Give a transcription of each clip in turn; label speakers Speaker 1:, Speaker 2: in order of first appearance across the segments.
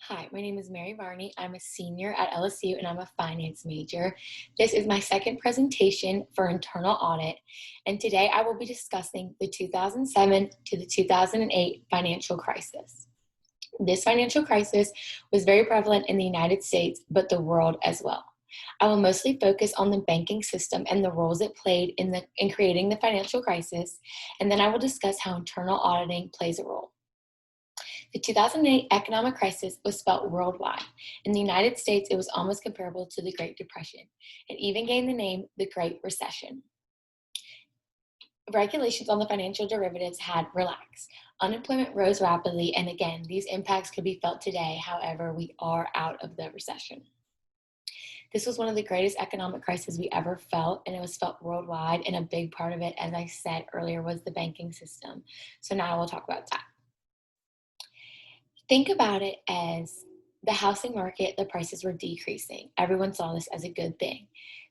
Speaker 1: Hi, my name is Mary Varney. I'm a senior at LSU and I'm a finance major. This is my second presentation for internal audit, and today I will be discussing the 2007 to the 2008 financial crisis. This financial crisis was very prevalent in the United States, but the world as well. I will mostly focus on the banking system and the roles it played in creating the financial crisis, and then I will discuss how internal auditing plays a role. The 2008 economic crisis was felt worldwide. In the United States, it was almost comparable to the Great Depression. It even gained the name the Great Recession. Regulations on the financial derivatives had relaxed. Unemployment rose rapidly, and again, these impacts could be felt today. However, we are out of the recession. This was one of the greatest economic crises we ever felt, and it was felt worldwide, and a big part of it, as I said earlier, was the banking system. So now we'll talk about that. Think about it as the housing market, the prices were decreasing. Everyone saw this as a good thing.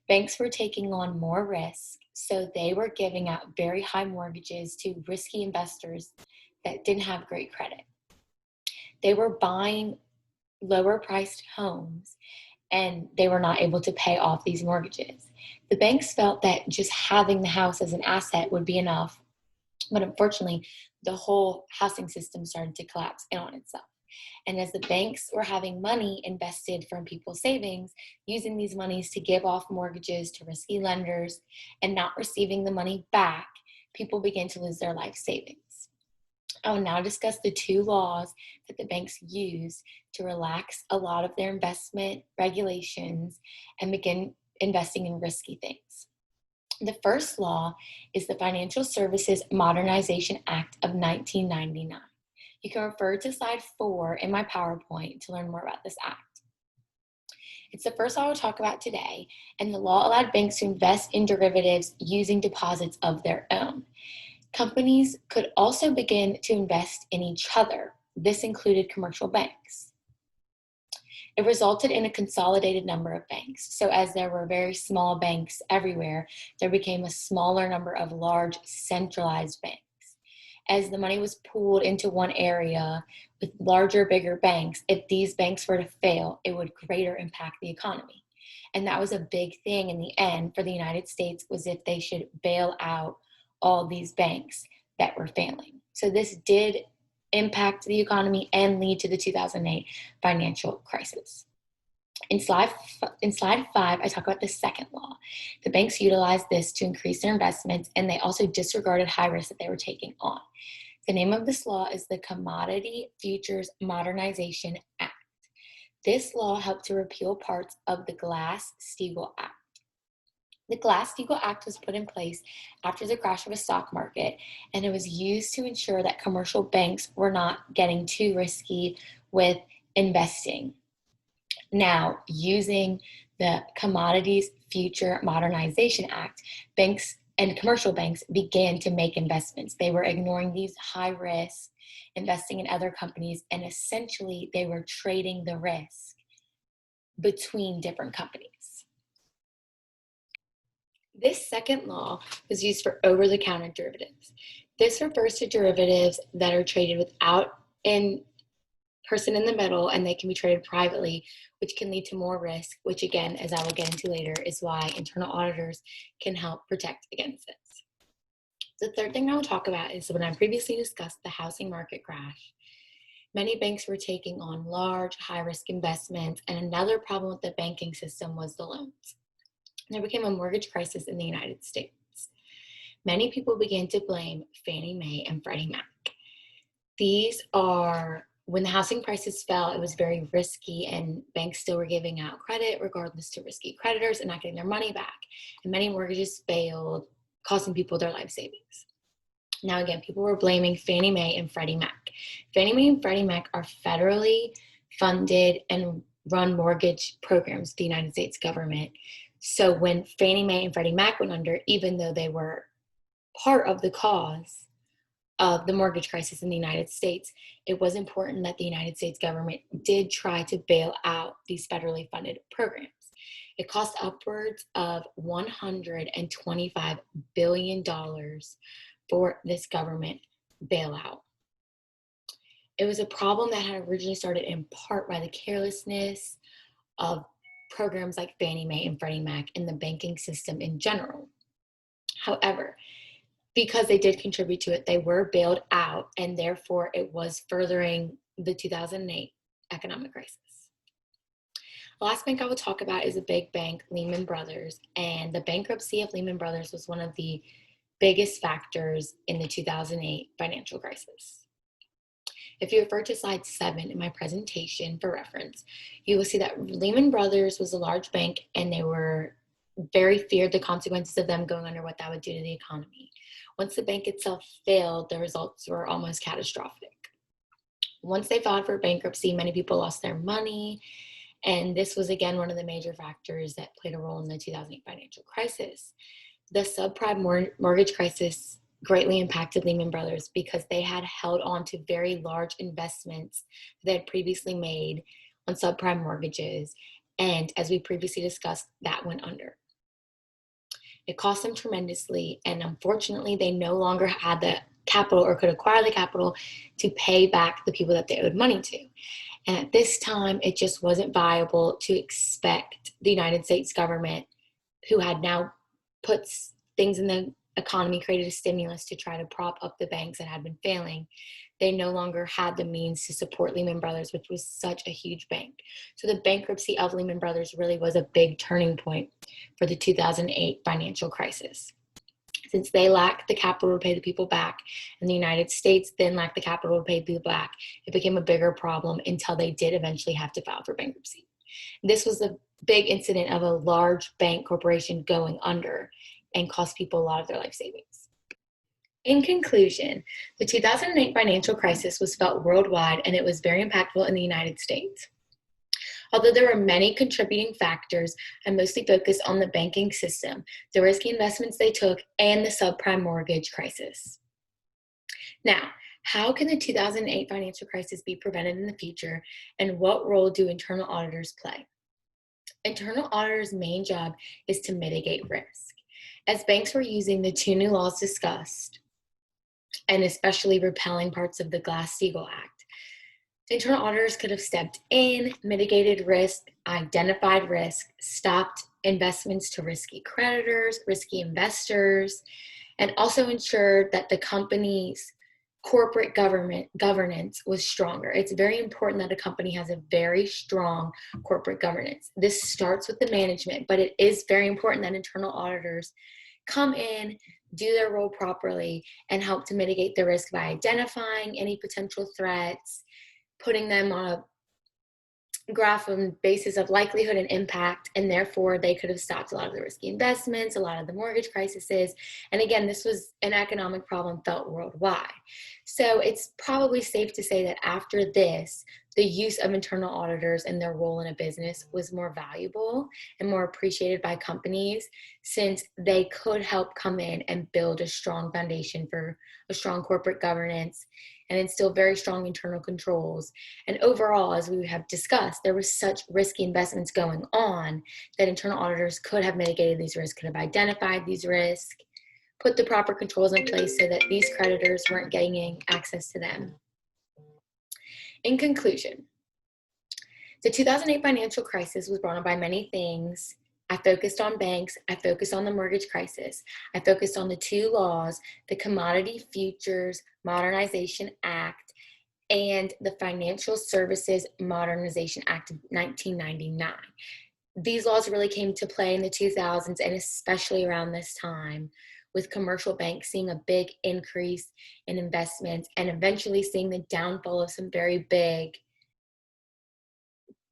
Speaker 1: Banks were taking on more risk, so they were giving out very high mortgages to risky investors that didn't have great credit. They were buying lower priced homes and they were not able to pay off these mortgages. The banks felt that just having the house as an asset would be enough, but unfortunately, the whole housing system started to collapse in on itself. And as the banks were having money invested from people's savings, using these monies to give off mortgages to risky lenders and not receiving the money back, people began to lose their life savings. I will now discuss the two laws that the banks used to relax a lot of their investment regulations and begin investing in risky things. The first law is the Financial Services Modernization Act of 1999. You can refer to slide 4 in my PowerPoint to learn more about this act. It's the first law we'll talk about today, and the law allowed banks to invest in derivatives using deposits of their own. Companies could also begin to invest in each other. This included commercial banks. It resulted in a consolidated number of banks. So as there were very small banks everywhere, there became a smaller number of large centralized banks. As the money was pooled into one area with larger, bigger banks, if these banks were to fail, it would greater impact the economy. And that was a big thing in the end for the United States, was if they should bail out all these banks that were failing. So this did impact the economy and lead to the 2008 financial crisis. In slide 5, I talk about the second law. The banks utilized this to increase their investments, and they also disregarded high risk that they were taking on. The name of this law is the Commodity Futures Modernization Act. This law helped to repeal parts of the Glass-Steagall Act. The Glass-Steagall Act was put in place after the crash of the stock market, and it was used to ensure that commercial banks were not getting too risky with investing. Now, using the Commodities Future Modernization Act, banks and commercial banks began to make investments. They were ignoring these high risk, investing in other companies, and essentially they were trading the risk between different companies. This second law was used for over-the-counter derivatives. This refers to derivatives that are traded without a person in the middle, and they can be traded privately, which can lead to more risk, which again, as I will get into later, is why internal auditors can help protect against this. The third thing I will talk about is when I previously discussed the housing market crash. Many banks were taking on large, high-risk investments, and another problem with the banking system was the loans. There became a mortgage crisis in the United States. Many people began to blame Fannie Mae and Freddie Mac. When the housing prices fell, it was very risky, and banks still were giving out credit regardless to risky creditors and not getting their money back. And many mortgages failed, costing people their life savings. Now again, people were blaming Fannie Mae and Freddie Mac. Fannie Mae and Freddie Mac are federally funded and run mortgage programs, the United States government. So when Fannie Mae and Freddie Mac went under, even though they were part of the cause of the mortgage crisis in the United States, it was important that the United States government did try to bail out these federally funded programs. It cost upwards of $125 billion for this government bailout. It was a problem that had originally started in part by the carelessness of programs like Fannie Mae and Freddie Mac and the banking system in general. However, because they did contribute to it, they were bailed out, and therefore it was furthering the 2008 economic crisis. The last bank I will talk about is a big bank, Lehman Brothers, and the bankruptcy of Lehman Brothers was one of the biggest factors in the 2008 financial crisis. If you refer to slide 7 in my presentation for reference, you will see that Lehman Brothers was a large bank and they were very feared the consequences of them going under, what that would do to the economy. Once the bank itself failed, the results were almost catastrophic. Once they filed for bankruptcy, many people lost their money, and this was again one of the major factors that played a role in the 2008 financial crisis. The subprime mortgage crisis greatly impacted Lehman Brothers because they had held on to very large investments they had previously made on subprime mortgages, and as we previously discussed, that went under. It cost them tremendously, and unfortunately, they no longer had the capital or could acquire the capital to pay back the people that they owed money to. And at this time, it just wasn't viable to expect the United States government, who had now put things in the economy, created a stimulus to try to prop up the banks that had been failing. They no longer had the means to support Lehman Brothers, which was such a huge bank. So the bankruptcy of Lehman Brothers really was a big turning point for the 2008 financial crisis. Since they lacked the capital to pay the people back, and the United States then lacked the capital to pay the people back, it became a bigger problem until they did eventually have to file for bankruptcy. This was a big incident of a large bank corporation going under and cost people a lot of their life savings. In conclusion, the 2008 financial crisis was felt worldwide, and it was very impactful in the United States. Although there were many contributing factors, I mostly focused on the banking system, the risky investments they took, and the subprime mortgage crisis. Now, how can the 2008 financial crisis be prevented in the future, and what role do internal auditors play? Internal auditors' main job is to mitigate risk. As banks were using the 2 new laws discussed, and especially repealing parts of the Glass-Steagall Act, internal auditors could have stepped in, mitigated risk, identified risk, stopped investments to risky creditors, risky investors, and also ensured that the company's corporate governance was stronger. It's very important that a company has a very strong corporate governance. This starts with the management, but it is very important that internal auditors come in, do their role properly, and help to mitigate the risk by identifying any potential threats, putting them on a graph on basis of likelihood and impact, and therefore they could have stopped a lot of the risky investments, a lot of the mortgage crises. And again, this was an economic problem felt worldwide. So it's probably safe to say that after this, the use of internal auditors and their role in a business was more valuable and more appreciated by companies, since they could help come in and build a strong foundation for a strong corporate governance and instill very strong internal controls. And overall, as we have discussed, there was such risky investments going on that internal auditors could have mitigated these risks, could have identified these risks, put the proper controls in place so that these creditors weren't gaining access to them. In conclusion, the 2008 financial crisis was brought on by many things. I focused on banks, I focused on the mortgage crisis, I focused on the 2 laws, the Commodity Futures Modernization Act and the Financial Services Modernization Act of 1999. These laws really came to play in the 2000s, and especially around this time, with commercial banks seeing a big increase in investments and eventually seeing the downfall of some very big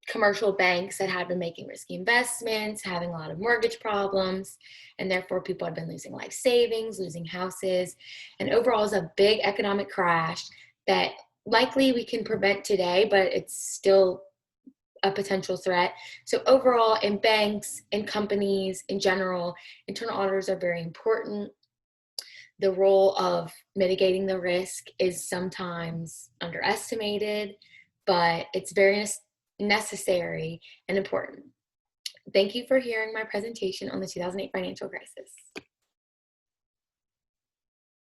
Speaker 1: commercial banks that had been making risky investments, having a lot of mortgage problems, and therefore people had been losing life savings, losing houses, and overall is a big economic crash that likely we can prevent today, but it's still a potential threat. So overall, in banks, in companies, in general, internal auditors are very important. The role of mitigating the risk is sometimes underestimated, but it's very necessary and important. Thank you for hearing my presentation on the 2008 financial crisis.